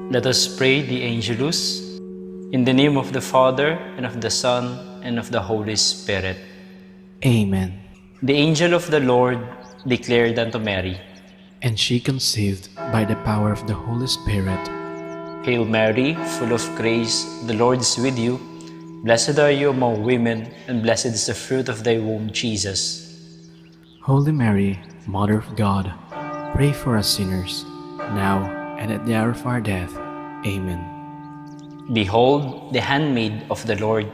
Let us pray the Angelus. In the name of the Father, and of the Son, and of the Holy Spirit. Amen. The angel of the Lord declared unto Mary, And she conceived by the power of the Holy Spirit. Hail Mary, full of grace, the Lord is with you. Blessed are you among women, and blessed is the fruit of thy womb, Jesus. Holy Mary, Mother of God, pray for us sinners, now and at the hour of our death. Amen. Behold, the handmaid of the Lord.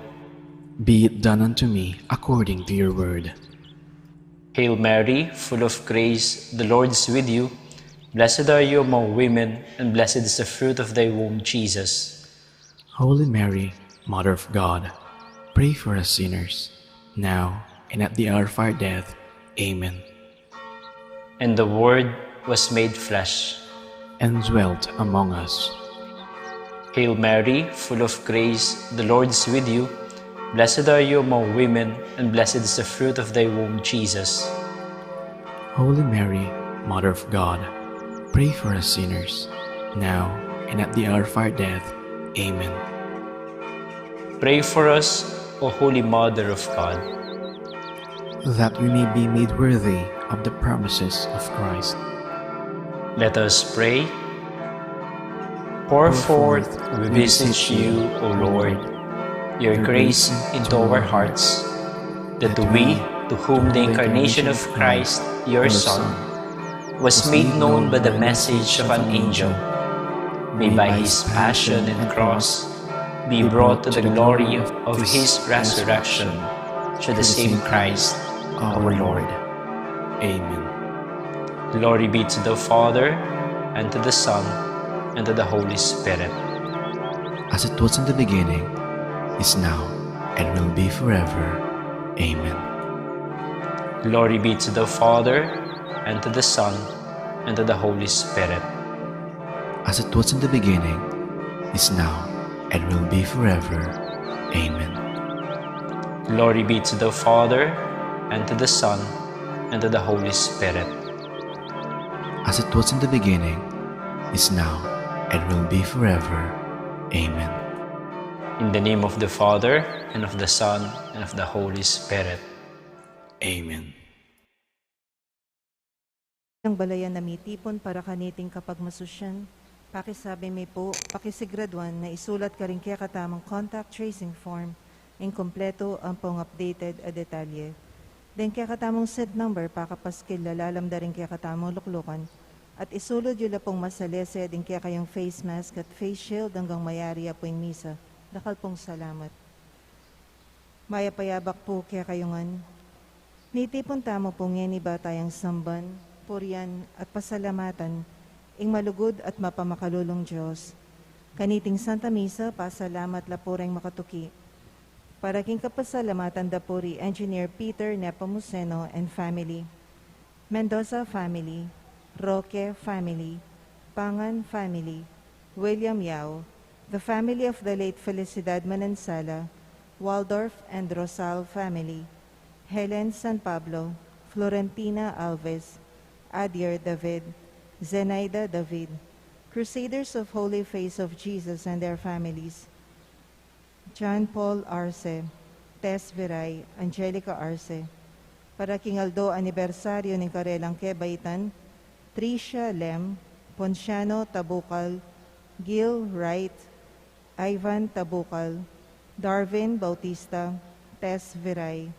Be it done unto me according to your word. Hail Mary, full of grace, the Lord is with you. Blessed are you among women, and blessed is the fruit of thy womb, Jesus. Holy Mary, Mother of God, pray for us sinners, now and at the hour of our death. Amen. And the Word was made flesh, and dwelt among us. Hail Mary, full of grace, the Lord is with you. Blessed are you among women, and blessed is the fruit of thy womb, Jesus. Holy Mary, Mother of God, pray for us sinners, now and at the hour of our death. Amen. Pray for us, O Holy Mother of God, that we may be made worthy of the promises of Christ. Let us pray. Pour forth, we beseech you, O Lord, your grace into our hearts, that we, to whom the incarnation of Christ, your Son, was made known by the message of an angel, may by his passion and cross be brought to the glory of his resurrection, through the same Christ, our Lord. Amen. Glory be to the Father, and to the Son, and to the Holy Spirit. As it was in the beginning, is now, and will be forever. Amen. Glory be to the Father, and to the Son, and to the Holy Spirit. As it was in the beginning, is now, and will be forever. Amen. Glory be to the Father, and to the Son, and to the Holy Spirit. As it was in the beginning, is now, and will be forever. Amen. In the name of the Father, and of the Son, and of the Holy Spirit. Amen. Ang balayan na mitipon para kaniting kapag masusyan, pakisabi may po, pakisigraduan na isulat ka rin kaya katamang contact tracing form, inkompleto ang pong updated a detalye. Den kaya katamang set number, pakapaskil lalalam da rin kaya katamang luklukan, at isulod yun pong masalese din kaya kayong face mask at face shield hanggang mayari apong misa. Dacal pong salamat. Maya payabak po kaya kayongan. Nitipon tamo pong yan iba tayang samban, purian at pasalamatan, ing malugod at mapamakalulong Diyos. Kaniting Santa Misa, pasalamat lapureng makatuki. Para king kapasalamatan dapuri Engineer Peter Nepomuceno and family, Mendoza family, Roque family, Pangan family, William Yao, the family of the late Felicidad Manansala, Waldorf and Rosal family, Helen San Pablo, Florentina Alves, Adier David, Zenaida David, Crusaders of Holy Face of Jesus and their families, John Paul Arce, Tess Viray, Angelica Arce, para king Aldo anibersaryo ng Karelang Kebaitan, Tricia Lem, Ponciano Tabukal, Gil Wright, Ivan Tabukal, Darwin Bautista, Tess Viray,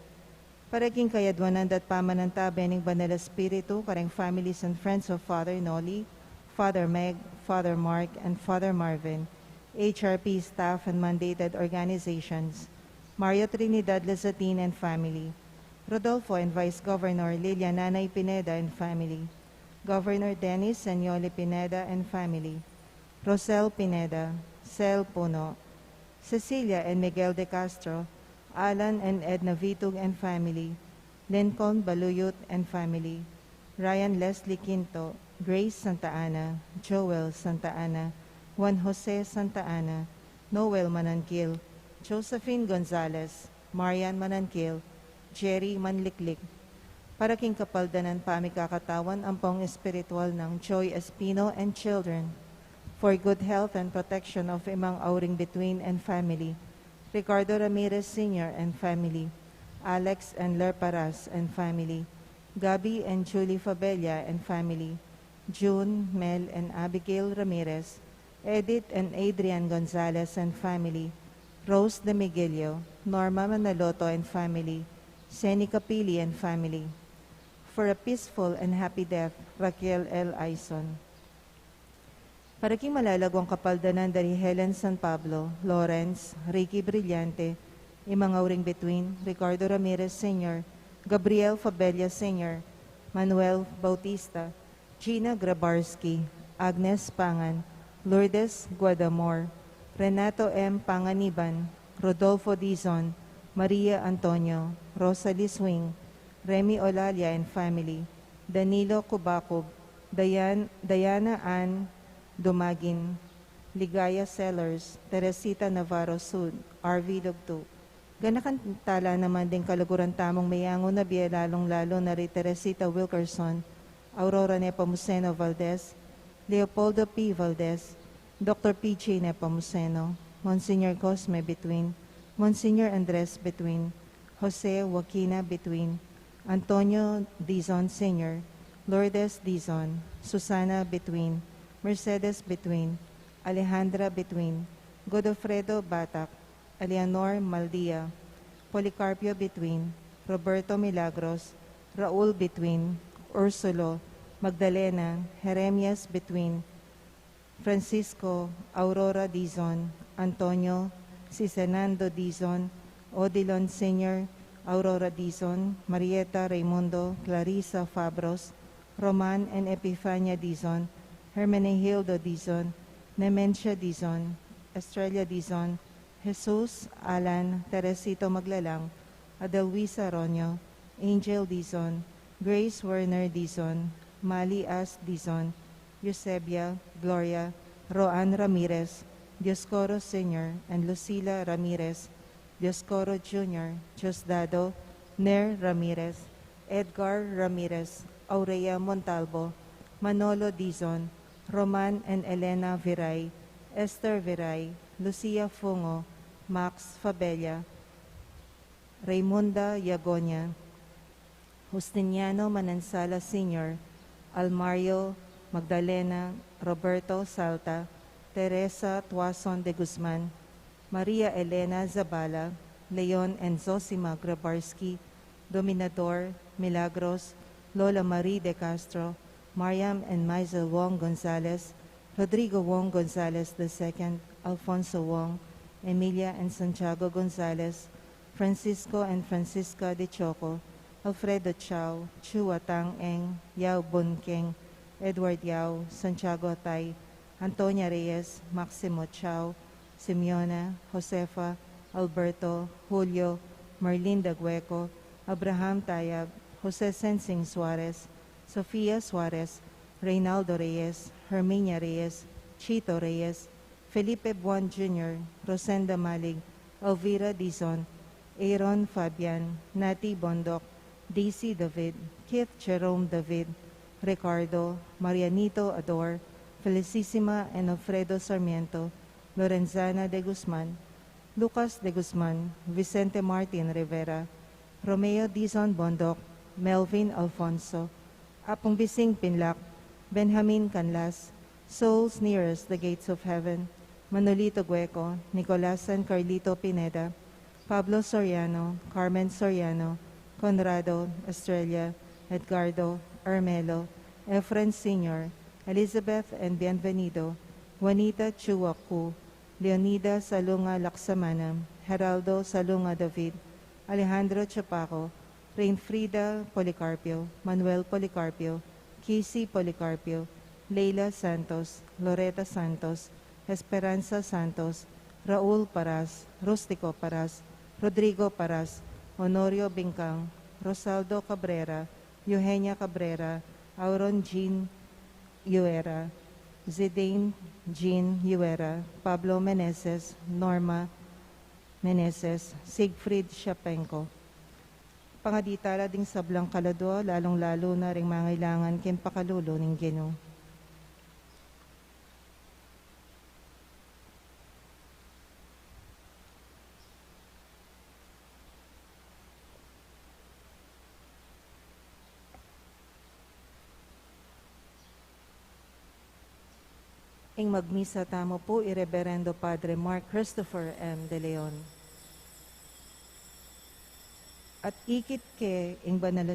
para king kayadwanan at pamanantabi ng Banal Espiritu, kareng families and friends of Father Noli, Father Meg, Father Mark, and Father Marvin, HRP staff and mandated organizations, Mario Trinidad Lazatin and family, Rodolfo and Vice Governor Lilia Nanay Pineda and family, Governor Dennis Sanyoli Pineda and family, Rosel Pineda, Cel Puno, Cecilia and Miguel de Castro, Alan and Edna Vitug and family, Lincoln Baluyot and family, Ryan Leslie Quinto, Grace Santa Ana, Joel Santa Ana, Juan Jose Santa Ana, Noel Manankil, Josephine Gonzalez, Marian Manankil, Jerry Manliklik, para king kapaldanan pamikakatawan ang pong espiritual ng Joy Espino and children, for good health and protection of Imang Auring Between and family, Ricardo Ramirez Sr. and family, Alex and Lerparas and family, Gabi and Julie Fabella and family, June, Mel and Abigail Ramirez, Edith and Adrian Gonzalez and family, Rose de Miguelio, Norma Manaloto and family, Seni Capili and family. For a peaceful and happy death, Raquel L. Aison. Para king malalagwang kapaldanan dari Helen San Pablo, Lawrence, Ricky Brillante, Imang Auring Between, Ricardo Ramirez Sr., Gabriel Fabella Sr., Manuel Bautista, Gina Grabarski, Agnes Pangan, Lourdes Guadamor, Renato M. Panganiban, Rodolfo Dizon, Maria Antonio, Rosalie Swing, Remy Olalia and family, Danilo Kubakob, Diana Ann Dumagin, Ligaya Sellers, Teresita Navarro Sud, RV Dugto. Ganakan tala naman din kaluguran tamong mayango na biya lalong-lalo na ri Teresita Wilkerson, Aurora Nepomuceno Valdez, Leopoldo P. Valdez, Dr. P.J. Nepomuceno, Monsignor Cosme Between, Monsignor Andres Between, Jose Joaquina Between, Antonio Dizon Sr., Lourdes Dizon, Susana Between, Mercedes Between, Alejandra Between, Godofredo Batak, Eleanor Maldia, Policarpio Between, Roberto Milagros, Raul Between, Ursulo, Magdalena, Jeremias Between, Francisco, Aurora Dizon, Antonio, Cisenando Dizon, Odilon Sr., Aurora Dizon, Marieta Raimundo, Clarissa Fabros, Roman and Epifania Dizon, Hermenegildo Dizon, Nemencia Dizon, Estrella Dizon, Jesus, Alan, Teresito Maglalang, Adelwisa Ronyo, Angel Dizon, Grace Werner Dizon, Mali As Dizon, Eusebia, Gloria, Roan Ramirez, Dioscoro Sr., and Lucila Ramirez, Dioscoro Jr., Diosdado, Ner Ramirez, Edgar Ramirez, Aurea Montalvo, Manolo Dizon, Roman and Elena Viray, Esther Viray, Lucia Fungo, Max Fabella, Raymunda Yagonia, Justiniano Manansala Sr., Almario Magdalena, Roberto Salta, Teresa Tuason de Guzman, Maria Elena Zabala, Leon and Zosima Grabarski, Dominador, Milagros, Lola Marie de Castro, Mariam and Maisel Wong Gonzalez, Rodrigo Wong Gonzalez II, Alfonso Wong, Emilia and Santiago Gonzalez, Francisco and Francisca de Choco, Alfredo Chao, Chua Tang Eng, Yao Bun Keng, Edward Yao, Santiago Tay, Antonia Reyes, Maximo Chao, Simeona, Josefa, Alberto, Julio, Merlinda Gueco, Abraham Tayab, Jose Sensing Suarez, Sofia Suarez, Reynaldo Reyes, Herminia Reyes, Chito Reyes, Felipe Buon Jr., Rosenda Malig, Elvira Dizon, Aaron Fabian, Nati Bondok, DC David, Keith Jerome David, Ricardo, Marianito Ador, Felicissima and Alfredo Sarmiento, Lorenzana de Guzman, Lucas de Guzman, Vicente Martin Rivera, Romeo Dizon Bondok, Melvin Alfonso, Apong Bising Pinlac, Benjamin Canlas, Souls Nearest the Gates of Heaven, Manolito Gueco, Nicolas and Carlito Pineda, Pablo Soriano, Carmen Soriano, Conrado, Estrella, Edgardo, Armelo, Efren Sr., Elizabeth and Bienvenido, Juanita Chuacu, Leonida Salunga Laksamana, Geraldo Salunga David, Alejandro Chapaco, Rainfrida Policarpio, Manuel Policarpio, Kisi Policarpio, Leila Santos, Loreta Santos, Esperanza Santos, Raul Paras, Rustico Paras, Rodrigo Paras, Honorio Bingkang, Rosaldo Cabrera, Eugenia Cabrera, Auron Jean Yuera, Zidane Jean Yuera, Pablo Meneses, Norma Meneses, Siegfried Shapenko. Pangaditala ding sablang kalado, lalong-lalo na ring mangailangan ken pakalulo ning Ginoo. Ing magmisa tamo po Ireverendo Padre Mark Christopher M. De Leon. At ikit ke ing banal